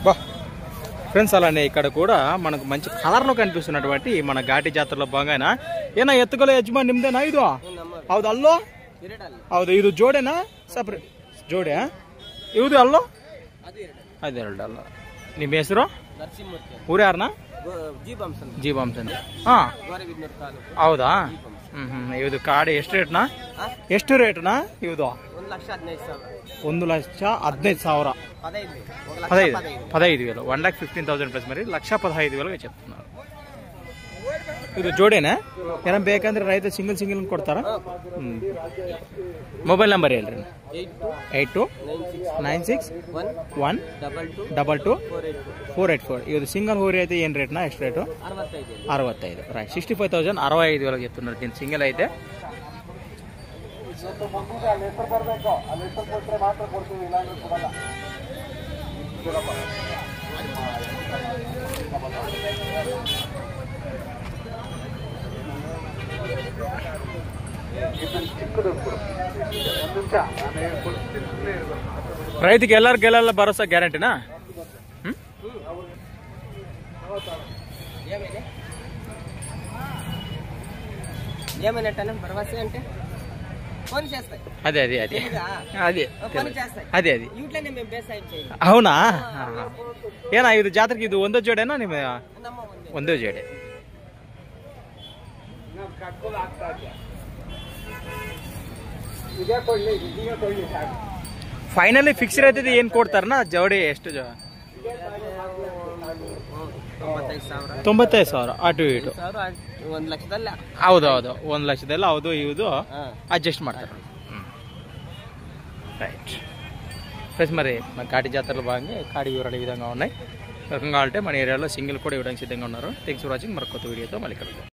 బా ఫ్రెండ్స్ అలానే ఇక్కడ కూడా మనకు మంచి కలర్లో కనిపిస్తున్నటువంటి మన ఘಾಟಿ ಜಾತ್ರೆలో ಭಾಗನಾ ಏನ ಎತ್ತುಗಳ ಯಜಮಾನ್ ನಿಮ್ದೇನಾ ಇದು ಹೌದು ಅಲ್ಲೋ ಹೌದು ಇದು ಜೋಡೆನಾ ಸಪ್ರೇಟ್ ಜೋಡೆ ಇವುದು ಅಲ್ಲೋ ಅದೆರಡು ಅಲ್ಲ ನಿಮ್ಮ ಹೆಸರು ಊರು ಯಾರನಾ ಜೀವಾಂಸನ್ ಹಾ ಹೌದಾ ಇದು ಕಾಡೆ ಎಷ್ಟು ರೇಟ್ನಾ ಇದು 1,15,000 15,000 1,15,000 ప్లస్ మరి 1,15,000 చెప్తున్నారు ಇದು ಜೋಡೇನಾ ಏನ ಬೇಕಂದ್ರೆ ರೈತ ಸಿಂಗಲ್ ಕೊಡ್ತಾರ ಮೊಬೈಲ್ ನಂಬರ್ ಹೇಳ್ರಿ 8296122484 ಇದು సింగల్ హోరీ అయితే ఏం రేట్నా ಎಷ್ಟು ರೇಟು 65 ರೈಟ್ 65,000 65,000 చెప్తున్నారు దీని సింగల్ అయితే రైతుకి ಎಲ್ಲರ ಭರೋಸಾ ಗ್ಯಾರಂಟಿನಾ భరోసా అంటే ఫోన్ చేస్తాయి అదే అవునా ಏನ ಇದು ಜಾತ್ರೆಗೆ ಇದು ಒಂದೇ ಜೋಡೆನಾ ನಿಮ್ಮ ಒಂದೇ ಜೋಡೆ ಫೈನಲಿ ಫಿಕ್ಸ್ ಇರ್ತದೆ ಏನ್ ಕೊಡ್ತಾರನಾ ಜೋಡಿ ಎಷ್ಟು 95,000 ಅಟು ಇಟು 1,00,000 ಹೌದು 1,00,000 ಹೌದು ಇವುದು ಅಡ್ಜಸ್ಟ್ ಮಾಡ್ತಾರೆ రైట్ ఫ్రెండ్స్ మరి మన ఘాటి జాతరలో భాగంగా కాడి వివరాలు ఈ విధంగా ఉన్నాయి రకంగా అంటే మన ఏరియాలో సింగిల్ కూడా ఇవ్వడానికి సిద్ధంగా ఉన్నారు థ్యాంక్స్ ఫర్ వాచింగ్ మరొక కొత్త వీడియోతో మళ్ళీ కలుద్దాం